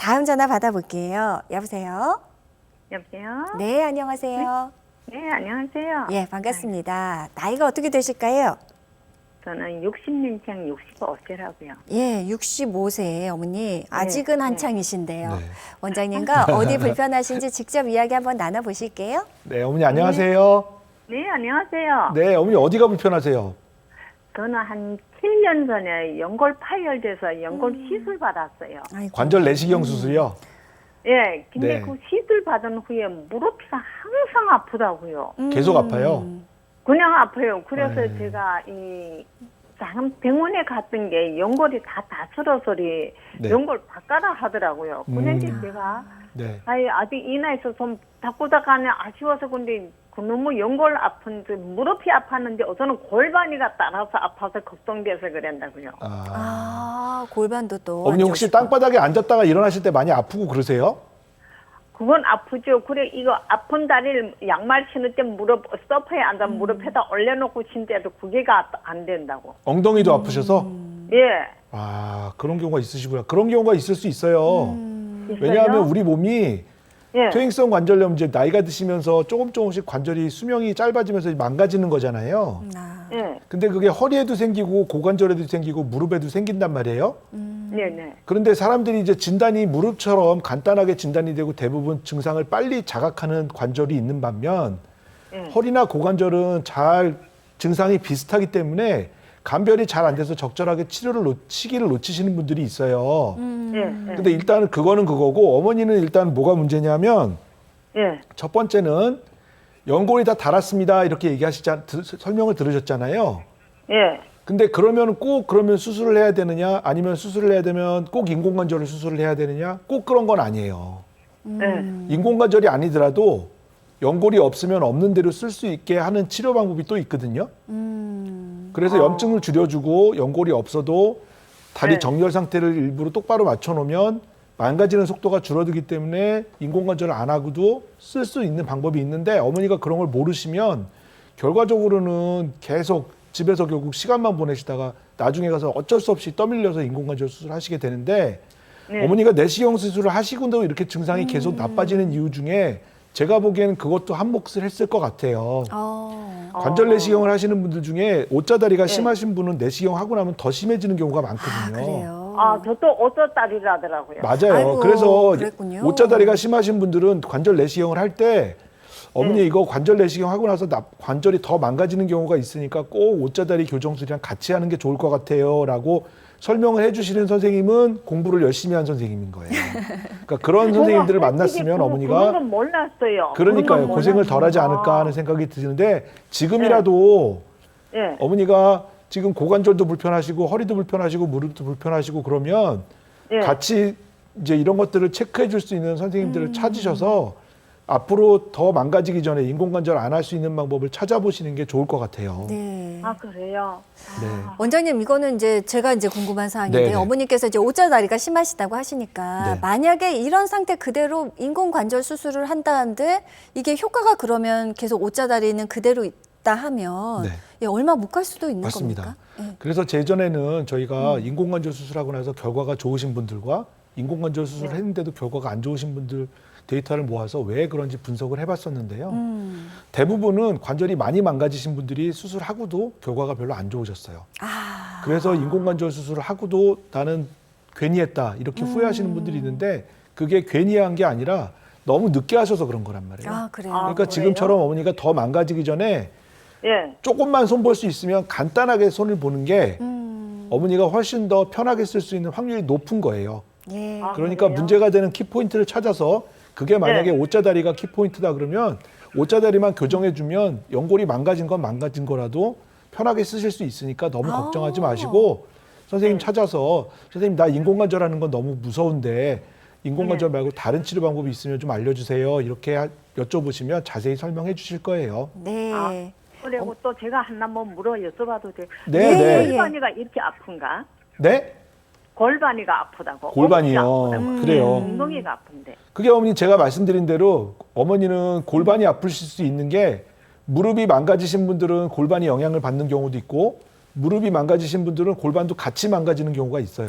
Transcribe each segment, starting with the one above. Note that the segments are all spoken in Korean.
다음 전화 받아볼게요. 여보세요? 여보세요? 네, 안녕하세요. 네, 안녕하세요. 예, 반갑습니다. 나이가 어떻게 되실까요? 저는 60년생 65세라고요. 예, 65세 어머니. 아직은 네. 한창이신데요. 네. 원장님과 어디 불편하신지 직접 이야기 한번 나눠보실게요. 네, 어머니 안녕하세요. 네, 안녕하세요. 네, 어머니 어디가 불편하세요? 저는 한 7년 전에 연골 파열돼서 연골 시술 받았어요. 아이고. 관절 내시경 수술이요? 예, 근데 네. 그 시술 받은 후에 무릎이 항상 아프다고요. 계속 아파요? 그냥 아파요. 그래서 네. 제가 병원에 갔던 게 연골이 다 다슬어서리 네. 연골 바꿔라 하더라고요. 근데 제가 네. 아직 이 나이에서 좀 바꾸다가는 아쉬워서 근데 너무 연골 아픈데 무릎이 아팠는데 어서는 골반이가 따라서 아파서 걱정돼서 그런다고요. 아, 골반도 또. 어머니 안 혹시 좋으시고. 땅바닥에 앉았다가 일어나실 때 많이 아프고 그러세요? 그건 아프죠. 그래 이거 아픈 다리를 양말 신을 때 무릎 소파에 앉아 무릎에다 올려놓고 신대도 그게가 안 된다고. 엉덩이도 아프셔서? 예. 아, 그런 경우가 있으시구나. 그런 경우가 있을 수 있어요. 있어요? 왜냐하면 우리 몸이 예. 퇴행성 관절염 이제 나이가 드시면서 조금씩 관절이 수명이 짧아지면서 망가지는 거잖아요. 아, 예. 근데 그게 허리에도 생기고 고관절에도 생기고 무릎에도 생긴단 말이에요. 네네. 그런데 사람들이 이제 진단이 무릎처럼 간단하게 진단이 되고 대부분 증상을 빨리 자각하는 관절이 있는 반면 허리나 고관절은 잘 증상이 비슷하기 때문에 감별이 잘 안 돼서 적절하게 시기를 놓치시는 분들이 있어요. 예. 근데 일단은 그거는 그거고 어머니는 일단 뭐가 문제냐면 예. 첫 번째는 연골이 다 닳았습니다 이렇게 설명을 들으셨잖아요. 예. 근데 그러면 꼭 그러면 수술을 해야 되느냐 아니면 수술을 해야 되면 꼭 인공관절을 수술을 해야 되느냐 꼭 그런 건 아니에요. 예. 인공관절이 아니더라도 연골이 없으면 없는 대로 쓸 수 있게 하는 치료 방법이 또 있거든요. 그래서 염증을 줄여주고 연골이 없어도 다리 네. 정렬 상태를 일부러 똑바로 맞춰놓으면 망가지는 속도가 줄어들기 때문에 인공관절을 안 하고도 쓸 수 있는 방법이 있는데 어머니가 그런 걸 모르시면 결과적으로는 계속 집에서 결국 시간만 보내시다가 나중에 가서 어쩔 수 없이 떠밀려서 인공관절 수술을 하시게 되는데 네. 어머니가 내시경 수술을 하시고도 이렇게 증상이 계속 나빠지는 이유 중에 제가 보기에는 그것도 한 몫을 했을 것 같아요. 관절 내시경을 하시는 분들 중에 옷자다리가 심하신 분은 내시경 하고 나면 더 심해지는 경우가 많거든요. 그래요. 저 또 어쩌다리라더라고요. 맞아요. 아이고, 그래서 그랬군요. 옷자다리가 심하신 분들은 관절 내시경을 할 때 어머니 이거 관절 내시경 하고 나서 관절이 더 망가지는 경우가 있으니까 꼭 옷자다리 교정술이랑 같이 하는 게 좋을 것 같아요 라고 설명을 해주시는 선생님은 공부를 열심히 한 선생님인 거예요. 그러니까 그런 선생님들을 만났으면 어머니가 그런 건 몰랐어요. 그러니까요. 그런 건 고생을 덜 하지 몰랐어요. 않을까 하는 생각이 드는데 지금이라도 예. 어머니가 지금 고관절도 불편하시고 허리도 불편하시고 무릎도 불편하시고 그러면 예. 같이 이제 이런 것들을 체크해 줄 수 있는 선생님들을 찾으셔서 앞으로 더 망가지기 전에 인공관절 안 할 수 있는 방법을 찾아보시는 게 좋을 것 같아요. 네. 그래요? 네. 원장님, 이거는 이제 제가 이제 궁금한 사항인데 네네. 어머니께서 이제 옷자다리가 심하시다고 하시니까 네. 만약에 이런 상태 그대로 인공관절 수술을 한다는데 이게 효과가 그러면 계속 옷자다리는 그대로 있다 하면 네. 예, 얼마 못 갈 수도 있는 맞습니다. 겁니까? 예. 그래서 제전에는 저희가 인공관절 수술하고 나서 결과가 좋으신 분들과 인공관절 수술을 했는데도 결과가 안 좋으신 분들 데이터를 모아서 왜 그런지 분석을 해봤었는데요. 대부분은 관절이 많이 망가지신 분들이 수술하고도 결과가 별로 안 좋으셨어요. 그래서 인공관절 수술을 하고도 나는 괜히 했다 이렇게 후회하시는 분들이 있는데 그게 괜히 한 게 아니라 너무 늦게 하셔서 그런 거란 말이에요. 아, 그래요. 아, 그러니까 그래요? 지금처럼 어머니가 더 망가지기 전에 예. 조금만 손 볼 수 있으면 간단하게 손을 보는 게 어머니가 훨씬 더 편하게 쓸 수 있는 확률이 높은 거예요. 예. 그러니까 그래요? 문제가 되는 키포인트를 찾아서 그게 만약에 옷자다리가 키포인트다 그러면 옷자다리만 교정해주면 연골이 망가진 건 망가진 거라도 편하게 쓰실 수 있으니까 너무 걱정하지 마시고 선생님 찾아서 선생님 나 인공관절 하는 건 너무 무서운데 인공관절 말고 다른 치료 방법이 있으면 좀 알려주세요. 이렇게 여쭤보시면 자세히 설명해 주실 거예요. 네. 그리고 또 제가 하나 뭐 여쭤봐도 돼요? 네, 네. 골반이가 이렇게 아픈가? 네? 골반이가 아프다고. 골반이요. 어깨가 아프다고. 그래요. 엉덩이가 아픈데. 그게 어머니 제가 말씀드린 대로 어머니는 골반이 아프실 수 있는 게 무릎이 망가지신 분들은 골반이 영향을 받는 경우도 있고 무릎이 망가지신 분들은 골반도 같이 망가지는 경우가 있어요.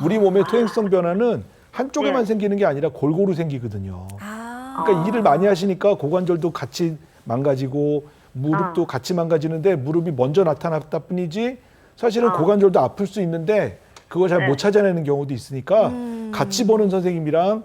우리 몸의 퇴행성 변화는 한쪽에만 네. 생기는 게 아니라 골고루 생기거든요. 아. 그러니까 일을 많이 하시니까 고관절도 같이 망가지고 무릎도 같이 망가지는데 무릎이 먼저 나타났다 뿐이지 사실은 고관절도 아플 수 있는데 그걸 잘 못 네. 찾아내는 경우도 있으니까 같이 보는 선생님이랑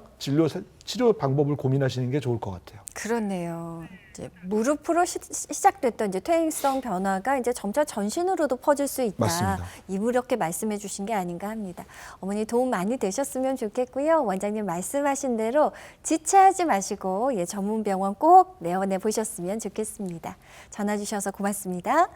치료 방법을 고민하시는 게 좋을 것 같아요. 그렇네요. 이제 무릎으로 시작됐던 이제 퇴행성 변화가 이제 점차 전신으로도 퍼질 수 있다. 맞습니다. 이렇게 말씀해 주신 게 아닌가 합니다. 어머니 도움 많이 되셨으면 좋겠고요. 원장님 말씀하신 대로 지체하지 마시고 전문 병원 꼭 내원해 보셨으면 좋겠습니다. 전화 주셔서 고맙습니다.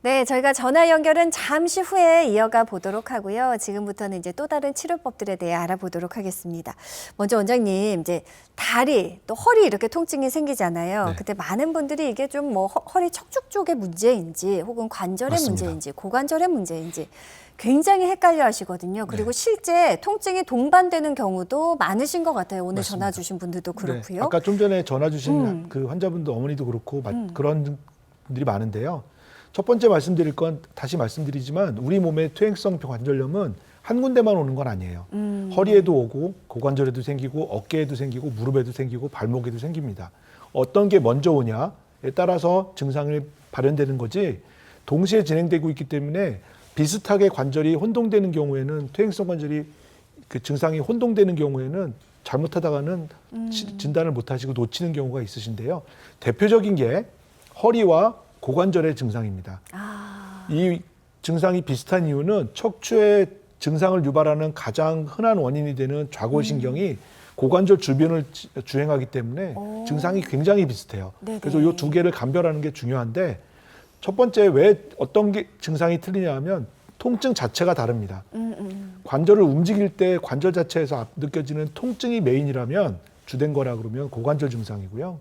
네, 저희가 전화 연결은 잠시 후에 이어가 보도록 하고요. 지금부터는 이제 또 다른 치료법들에 대해 알아보도록 하겠습니다. 먼저 원장님, 이제 다리 또 허리 이렇게 통증이 생기잖아요. 네. 그때 많은 분들이 이게 좀 뭐 허리 척추 쪽의 문제인지 혹은 관절의 맞습니다. 문제인지 고관절의 문제인지 굉장히 헷갈려 하시거든요. 그리고 실제 통증이 동반되는 경우도 많으신 것 같아요. 오늘 맞습니다. 전화 주신 분들도 그렇고요. 아까 좀 전에 전화 주신 그 환자분도 어머니도 그렇고 그런 분들이 많은데요. 첫 번째 말씀드릴 건 다시 말씀드리지만 우리 몸의 퇴행성 관절염은 한 군데만 오는 건 아니에요. 허리에도 오고 고관절에도 생기고 어깨에도 생기고 무릎에도 생기고 발목에도 생깁니다. 어떤 게 먼저 오냐에 따라서 증상이 발현되는 거지 동시에 진행되고 있기 때문에 비슷하게 관절이 혼동되는 경우에는 퇴행성 관절이 그 증상이 혼동되는 경우에는 잘못하다가는 진단을 못 하시고 놓치는 경우가 있으신데요. 대표적인 게 허리와 고관절의 증상입니다. 이 증상이 비슷한 이유는 척추의 증상을 유발하는 가장 흔한 원인이 되는 좌골신경이 고관절 주변을 주행하기 때문에 증상이 굉장히 비슷해요. 네네. 그래서 이 두 개를 감별하는 게 중요한데 첫 번째 왜 어떤 게 증상이 틀리냐 하면 통증 자체가 다릅니다. 관절을 움직일 때 관절 자체에서 느껴지는 통증이 메인이라면 주된 거라 그러면 고관절 증상이고요.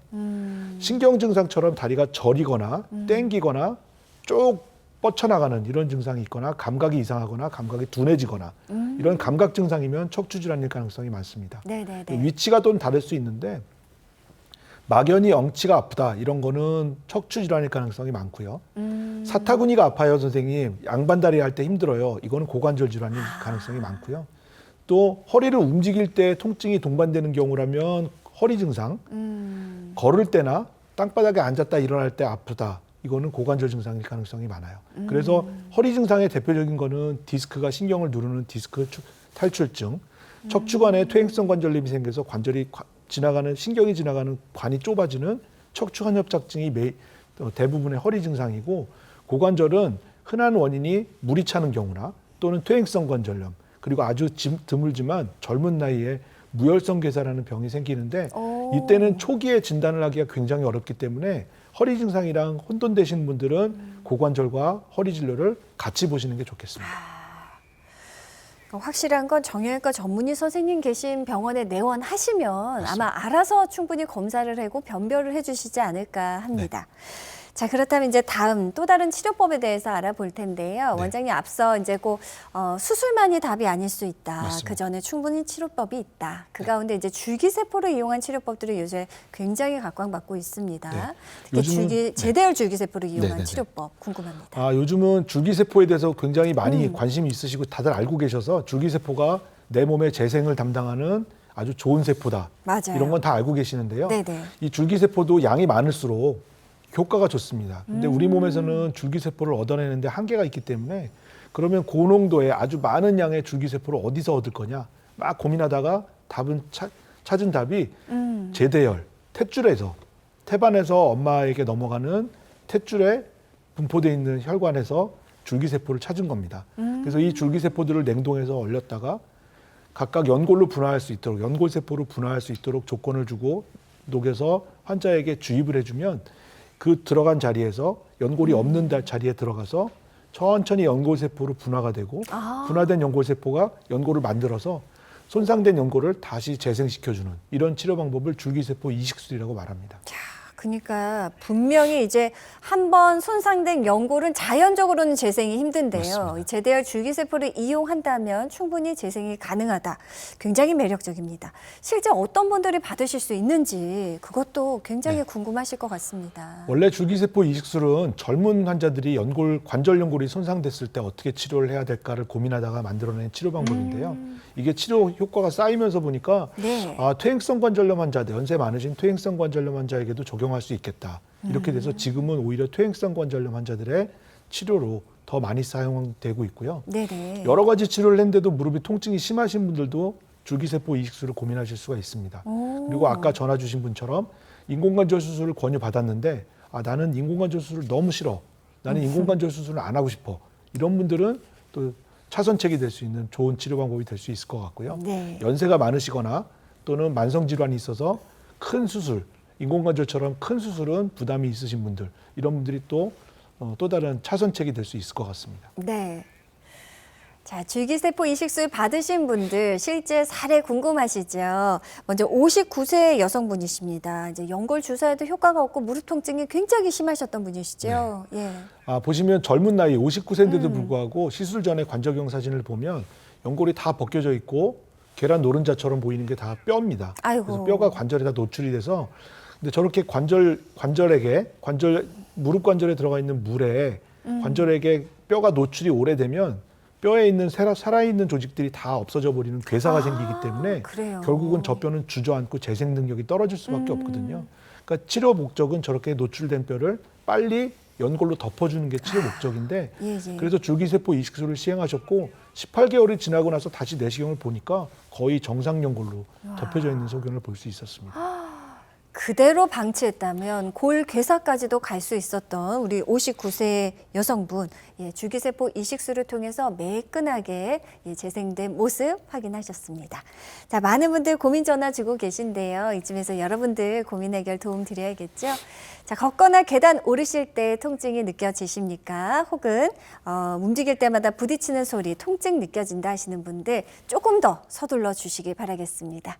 신경 증상처럼 다리가 저리거나 땡기거나 쭉 뻗쳐나가는 이런 증상이 있거나 감각이 이상하거나 감각이 둔해지거나 이런 감각 증상이면 척추 질환일 가능성이 많습니다. 네네네. 위치가 좀 다를 수 있는데 막연히 엉치가 아프다 이런 거는 척추 질환일 가능성이 많고요. 사타구니가 아파요 선생님. 양반다리 할 때 힘들어요. 이거는 고관절 질환일 가능성이 많고요. 또 허리를 움직일 때 통증이 동반되는 경우라면 허리 증상, 걸을 때나 땅바닥에 앉았다 일어날 때 아프다. 이거는 고관절 증상일 가능성이 많아요. 그래서 허리 증상의 대표적인 거는 디스크가 신경을 누르는 디스크 탈출증, 척추관에 퇴행성 관절염이 생겨서 관절이 지나가는 신경이 지나가는 관이 좁아지는 척추 환엽작증이 대부분의 허리 증상이고 고관절은 흔한 원인이 물이 차는 경우나 또는 퇴행성 관절염 그리고 아주 드물지만 젊은 나이에 무혈성 괴사라는 병이 생기는데 이때는 초기에 진단을 하기가 굉장히 어렵기 때문에 허리 증상이랑 혼돈되시는 분들은 고관절과 허리 진료를 같이 보시는 게 좋겠습니다. 확실한 건 정형외과 전문의 선생님 계신 병원에 내원하시면 아마 알아서 충분히 검사를 하고 변별을 해주시지 않을까 합니다. 자, 그렇다면 이제 다음 또 다른 치료법에 대해서 알아볼 텐데요. 원장님 앞서 이제 꼭 수술만이 답이 아닐 수 있다. 맞습니다. 그 전에 충분히 치료법이 있다. 그 가운데 이제 줄기세포를 이용한 치료법들이 요새 굉장히 각광받고 있습니다. 특히 요즘은- 제대열 줄기세포를 이용한 네네네. 치료법 궁금합니다. 요즘은 줄기세포에 대해서 굉장히 많이 관심이 있으시고 다들 알고 계셔서 줄기세포가 내 몸의 재생을 담당하는 아주 좋은 세포다. 맞아요. 이런 건 다 알고 계시는데요. 네네. 이 줄기세포도 양이 많을수록 효과가 좋습니다. 근데 우리 몸에서는 줄기세포를 얻어내는데 한계가 있기 때문에 그러면 고농도의 아주 많은 양의 줄기세포를 어디서 얻을 거냐 막 고민하다가 찾은 답이 제대열, 탯줄에서 태반에서 엄마에게 넘어가는 탯줄에 분포되어 있는 혈관에서 줄기세포를 찾은 겁니다. 그래서 이 줄기세포들을 냉동해서 얼렸다가 각각 연골로 분화할 수 있도록 연골세포로 분화할 수 있도록 조건을 주고 녹여서 환자에게 주입을 해주면 그 들어간 자리에서 연골이 없는 자리에 들어가서 천천히 연골세포로 분화가 되고 분화된 연골세포가 연골을 만들어서 손상된 연골을 다시 재생시켜주는 이런 치료 방법을 줄기세포 이식술이라고 말합니다. 그러니까 분명히 이제 한번 손상된 연골은 자연적으로는 재생이 힘든데요. 맞습니다. 이 재대열 줄기세포를 이용한다면 충분히 재생이 가능하다. 굉장히 매력적입니다. 실제 어떤 분들이 받으실 수 있는지 그것도 굉장히 네. 궁금하실 것 같습니다. 원래 줄기세포 이식술은 젊은 환자들이 관절 연골이 손상됐을 때 어떻게 치료를 해야 될까를 고민하다가 만들어낸 치료 방법인데요. 이게 치료 효과가 쌓이면서 보니까 네. 퇴행성 관절염 환자들, 연세 많으신 퇴행성 관절염 환자에게도 적용할 수 있겠다. 이렇게 돼서 지금은 오히려 퇴행성 관절염 환자들의 치료로 더 많이 사용되고 있고요. 네네. 여러 가지 치료를 했는데도 무릎이 통증이 심하신 분들도 줄기세포 이식술을 고민하실 수가 있습니다. 오. 그리고 아까 전화 주신 분처럼 인공관절 수술을 권유받았는데 나는 인공관절 수술을 너무 싫어. 나는 인공관절 수술을 안 하고 싶어. 이런 분들은 또 차선책이 될 수 있는 좋은 치료 방법이 될 수 있을 것 같고요. 네. 연세가 많으시거나 또는 만성질환이 있어서 큰 수술, 인공관절처럼 큰 수술은 부담이 있으신 분들, 이런 분들이 또 다른 차선책이 될 수 있을 것 같습니다. 네. 자, 줄기세포 이식술 받으신 분들 실제 사례 궁금하시죠? 먼저 59세 여성분이십니다. 이제 연골 주사에도 효과가 없고 무릎 통증이 굉장히 심하셨던 분이시죠? 예. 보시면 젊은 나이 59세인데도 불구하고 시술 전에 관절경 사진을 보면 연골이 다 벗겨져 있고 계란 노른자처럼 보이는 게 다 뼈입니다. 아이고. 그래서 뼈가 관절에 다 노출이 돼서 근데 저렇게 무릎 관절에 들어가 있는 물에 관절에게 뼈가 노출이 오래되면 뼈에 있는 살아있는 조직들이 다 없어져 버리는 괴사가 생기기 때문에 그래요. 결국은 저 뼈는 주저앉고 재생 능력이 떨어질 수밖에 없거든요. 그러니까 치료 목적은 저렇게 노출된 뼈를 빨리 연골로 덮어주는 게 치료 목적인데 예. 그래서 줄기세포 이식술을 시행하셨고 18개월이 지나고 나서 다시 내시경을 보니까 거의 정상 연골로 덮여져 있는 소견을 볼 수 있었습니다. 그대로 방치했다면 골 괴사까지도 갈 수 있었던 우리 59세 여성분, 줄기세포 이식술을 통해서 매끈하게 재생된 모습 확인하셨습니다. 자, 많은 분들 고민 전화 주고 계신데요. 이쯤에서 여러분들 고민 해결 도움 드려야겠죠. 자, 걷거나 계단 오르실 때 통증이 느껴지십니까? 혹은 움직일 때마다 부딪히는 소리, 통증 느껴진다 하시는 분들 조금 더 서둘러 주시기 바라겠습니다.